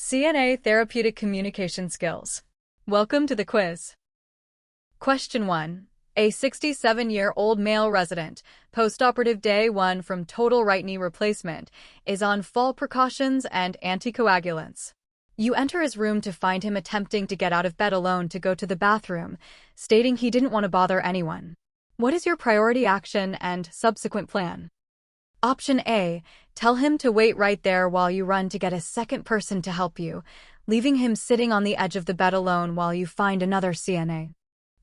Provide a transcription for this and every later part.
CNA Therapeutic Communication Skills. Welcome to the quiz. Question 1. A 67-year-old male resident, postoperative day 1 from total right knee replacement, is on fall precautions and anticoagulants. You enter his room to find him attempting to get out of bed alone to go to the bathroom, stating he didn't want to bother anyone. What is your priority action and subsequent plan? Option A. Tell him to wait right there while you run to get a second person to help you, leaving him sitting on the edge of the bed alone while you find another CNA.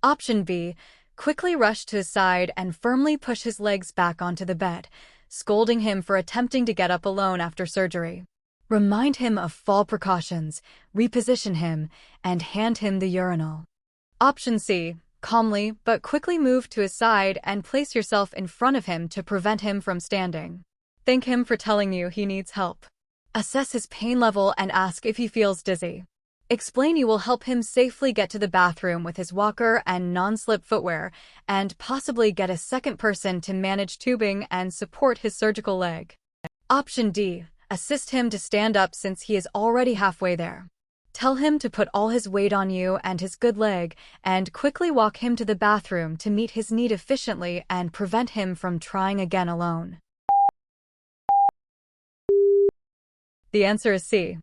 Option B. Quickly rush to his side and firmly push his legs back onto the bed, scolding him for attempting to get up alone after surgery. Remind him of fall precautions, reposition him, and hand him the urinal. Option C. Calmly but quickly move to his side and place yourself in front of him to prevent him from standing. Thank him for telling you he needs help. Assess his pain level and ask if he feels dizzy. Explain you will help him safely get to the bathroom with his walker and non-slip footwear, and possibly get a second person to manage tubing and support his surgical leg. Option D. Assist him to stand up since he is already halfway there. Tell him to put all his weight on you and his good leg, and quickly walk him to the bathroom to meet his need efficiently and prevent him from trying again alone. The answer is C.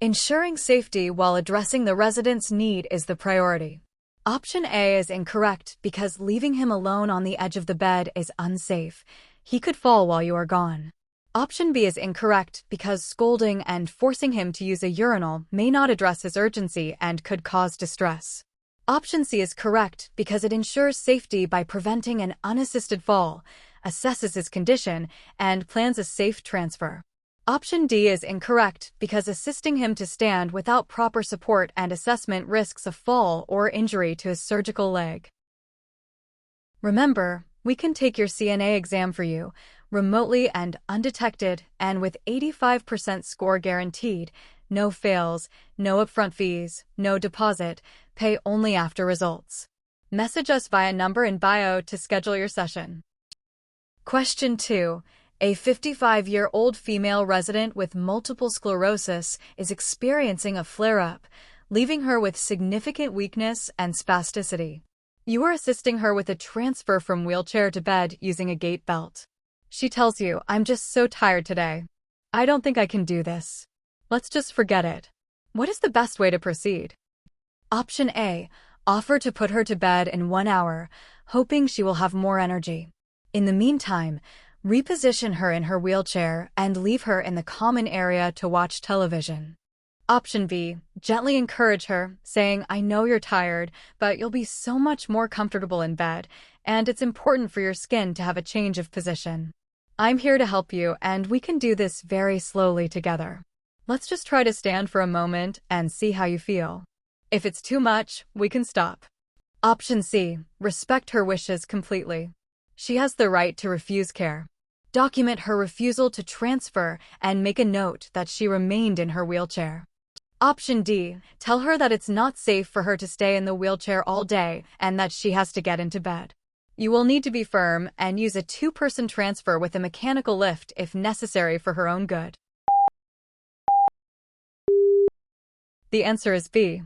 Ensuring safety while addressing the resident's need is the priority. Option A is incorrect because leaving him alone on the edge of the bed is unsafe. He could fall while you are gone. Option B is incorrect because scolding and forcing him to use a urinal may not address his urgency and could cause distress. Option C is correct because it ensures safety by preventing an unassisted fall, assesses his condition, and plans a safe transfer. Option D is incorrect because assisting him to stand without proper support and assessment risks a fall or injury to his surgical leg. Remember, we can take your CNA exam for you, remotely and undetected, and with 85% score guaranteed, no fails, no upfront fees, no deposit, pay only after results. Message us via number in bio to schedule your session. Question 2. A 55-year-old female resident with multiple sclerosis is experiencing a flare-up, leaving her with significant weakness and spasticity. You are assisting her with a transfer from wheelchair to bed using a gait belt. She tells you, "I'm just so tired today. I don't think I can do this. Let's just forget it." What is the best way to proceed? Option A. Offer to put her to bed in 1 hour, hoping she will have more energy. In the meantime, reposition her in her wheelchair and leave her in the common area to watch television. Option B. Gently encourage her, saying, "I know you're tired, but you'll be so much more comfortable in bed, and it's important for your skin to have a change of position. I'm here to help you, and we can do this very slowly together. Let's just try to stand for a moment and see how you feel. If it's too much, we can stop." Option C. Respect her wishes completely. She has the right to refuse care. Document her refusal to transfer and make a note that she remained in her wheelchair. Option D. Tell her that it's not safe for her to stay in the wheelchair all day and that she has to get into bed. You will need to be firm and use a 2-person transfer with a mechanical lift if necessary for her own good. The answer is B.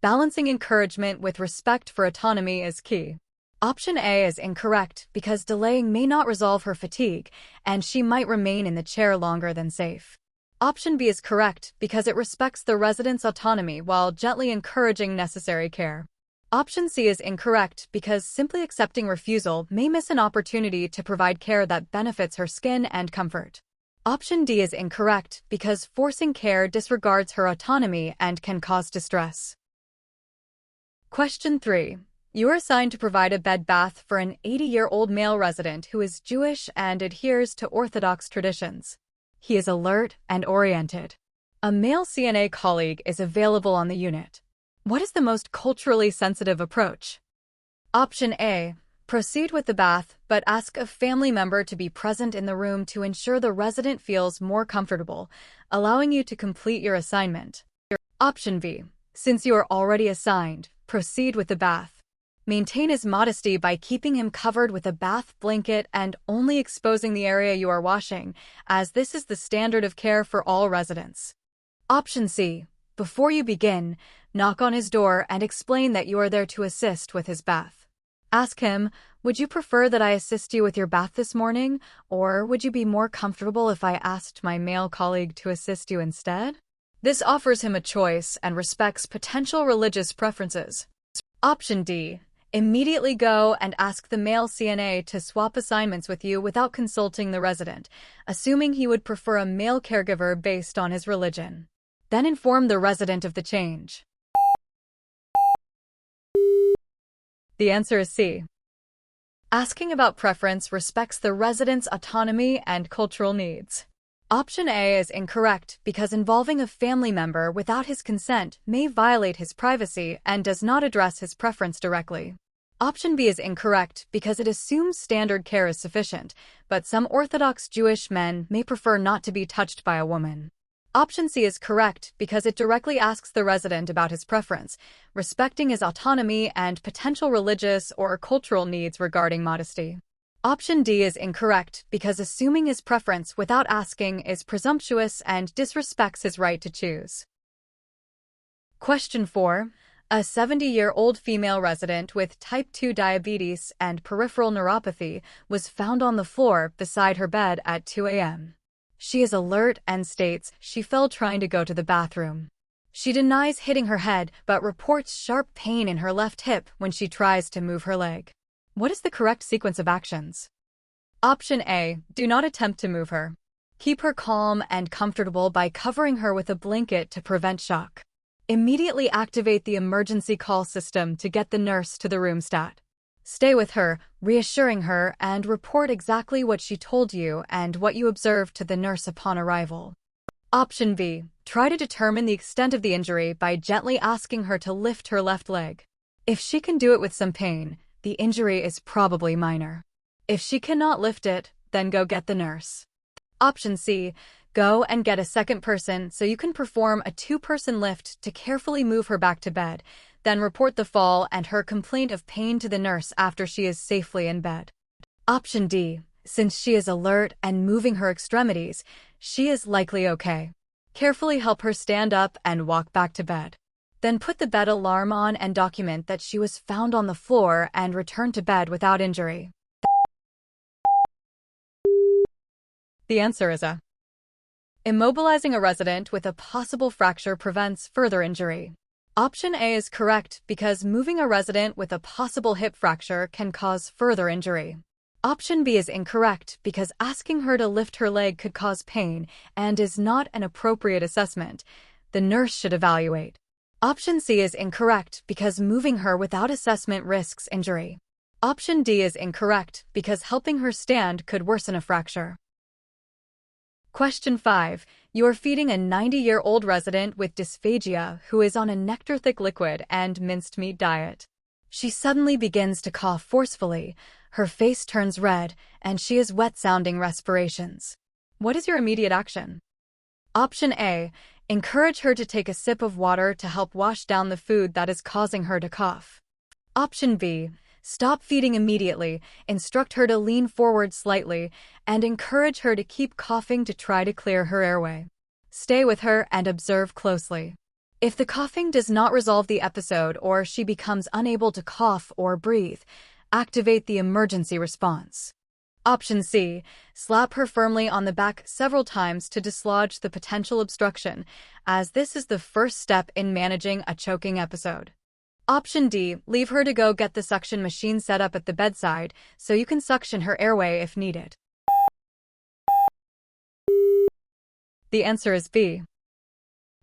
Balancing encouragement with respect for autonomy is key. Option A is incorrect because delaying may not resolve her fatigue, and she might remain in the chair longer than safe. Option B is correct because it respects the resident's autonomy while gently encouraging necessary care. Option C is incorrect because simply accepting refusal may miss an opportunity to provide care that benefits her skin and comfort. Option D is incorrect because forcing care disregards her autonomy and can cause distress. Question 3. You are assigned to provide a bed bath for an 80-year-old male resident who is Jewish and adheres to Orthodox traditions. He is alert and oriented. A male CNA colleague is available on the unit. What is the most culturally sensitive approach? Option A. Proceed with the bath, but ask a family member to be present in the room to ensure the resident feels more comfortable, allowing you to complete your assignment. Option B. Since you are already assigned, proceed with the bath. Maintain his modesty by keeping him covered with a bath blanket and only exposing the area you are washing, as this is the standard of care for all residents. Option C. Before you begin, knock on his door and explain that you are there to assist with his bath. Ask him, would you prefer that I assist you with your bath this morning, or would you be more comfortable if I asked my male colleague to assist you instead? This offers him a choice and respects potential religious preferences. Option D. Immediately go and ask the male CNA to swap assignments with you without consulting the resident, assuming he would prefer a male caregiver based on his religion. Then inform the resident of the change. The answer is C. Asking about preference respects the resident's autonomy and cultural needs. Option A is incorrect because involving a family member without his consent may violate his privacy and does not address his preference directly. Option B is incorrect because it assumes standard care is sufficient, but some Orthodox Jewish men may prefer not to be touched by a woman. Option C is correct because it directly asks the resident about his preference, respecting his autonomy and potential religious or cultural needs regarding modesty. Option D is incorrect because assuming his preference without asking is presumptuous and disrespects his right to choose. Question 4. A 70-year-old female resident with type 2 diabetes and peripheral neuropathy was found on the floor beside her bed at 2 a.m. She is alert and states she fell trying to go to the bathroom. She denies hitting her head but reports sharp pain in her left hip when she tries to move her leg. What is the correct sequence of actions? Option A. Do not attempt to move her. Keep her calm and comfortable by covering her with a blanket to prevent shock. Immediately activate the emergency call system to get the nurse to the room stat. Stay with her, reassuring her, and report exactly what she told you and what you observed to the nurse upon arrival. Option B. Try to determine the extent of the injury by gently asking her to lift her left leg. If she can do it with some pain, the injury is probably minor. If she cannot lift it, then go get the nurse. Option C. Go and get a second person so you can perform a two-person lift to carefully move her back to bed, then report the fall and her complaint of pain to the nurse after she is safely in bed. Option D. Since she is alert and moving her extremities, she is likely okay. Carefully help her stand up and walk back to bed. Then put the bed alarm on and document that she was found on the floor and return to bed without injury. The answer is A. Immobilizing a resident with a possible fracture prevents further injury. Option A is correct because moving a resident with a possible hip fracture can cause further injury. Option B is incorrect because asking her to lift her leg could cause pain and is not an appropriate assessment. The nurse should evaluate. Option C is incorrect because moving her without assessment risks injury. Option D is incorrect because helping her stand could worsen a fracture. Question 5. You are feeding a 90-year-old resident with dysphagia who is on a nectar-thick liquid and minced meat diet. She suddenly begins to cough forcefully, her face turns red, and she has wet-sounding respirations. What is your immediate action? Option A. Encourage her to take a sip of water to help wash down the food that is causing her to cough. Option B. Stop feeding immediately, instruct her to lean forward slightly, and encourage her to keep coughing to try to clear her airway. Stay with her and observe closely. If the coughing does not resolve the episode or she becomes unable to cough or breathe, activate the emergency response. Option C. Slap her firmly on the back several times to dislodge the potential obstruction, as this is the first step in managing a choking episode. Option D. Leave her to go get the suction machine set up at the bedside so you can suction her airway if needed. The answer is B.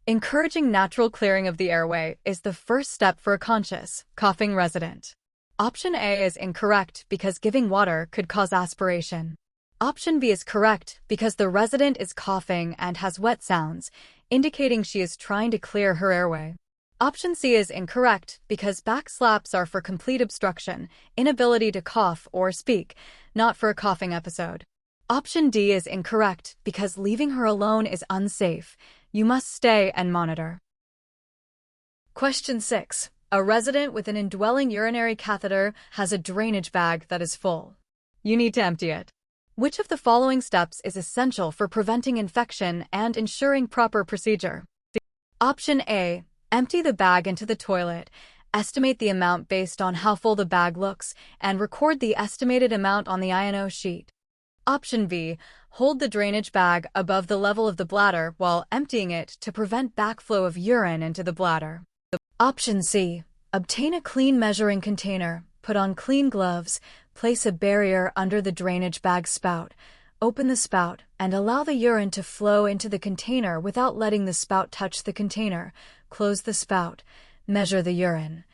Encouraging natural clearing of the airway is the first step for a conscious, coughing resident. Option A is incorrect because giving water could cause aspiration. Option B is correct because the resident is coughing and has wet sounds, indicating she is trying to clear her airway. Option C is incorrect because back slaps are for complete obstruction, inability to cough or speak, not for a coughing episode. Option D is incorrect because leaving her alone is unsafe. You must stay and monitor. Question 6. A resident with an indwelling urinary catheter has a drainage bag that is full. You need to empty it. Which of the following steps is essential for preventing infection and ensuring proper procedure? Option A. Empty the bag into the toilet. Estimate the amount based on how full the bag looks and record the estimated amount on the INO sheet. Option B. Hold the drainage bag above the level of the bladder while emptying it to prevent backflow of urine into the bladder. Option C. Obtain a clean measuring container, put on clean gloves, place a barrier under the drainage bag spout, open the spout, and allow the urine to flow into the container without letting the spout touch the container. Close the spout. Measure the urine.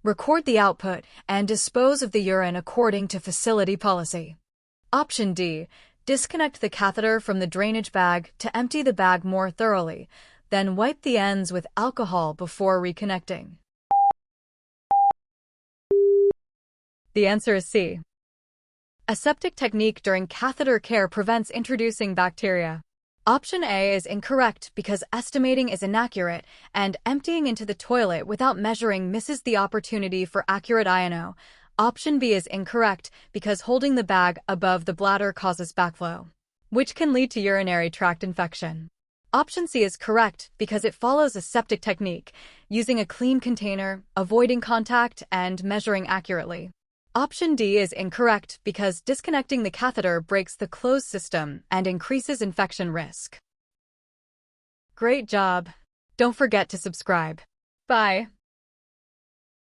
Record the output and dispose of the urine according to facility policy. Option D. Disconnect the catheter from the drainage bag to empty the bag more thoroughly, then wipe the ends with alcohol before reconnecting. The answer is C. Aseptic technique during catheter care prevents introducing bacteria. Option A is incorrect because estimating is inaccurate and emptying into the toilet without measuring misses the opportunity for accurate INO. Option B is incorrect because holding the bag above the bladder causes backflow, which can lead to urinary tract infection. Option C is correct because it follows a septic technique, using a clean container, avoiding contact, and measuring accurately. Option D is incorrect because disconnecting the catheter breaks the closed system and increases infection risk. Great job! Don't forget to subscribe. Bye!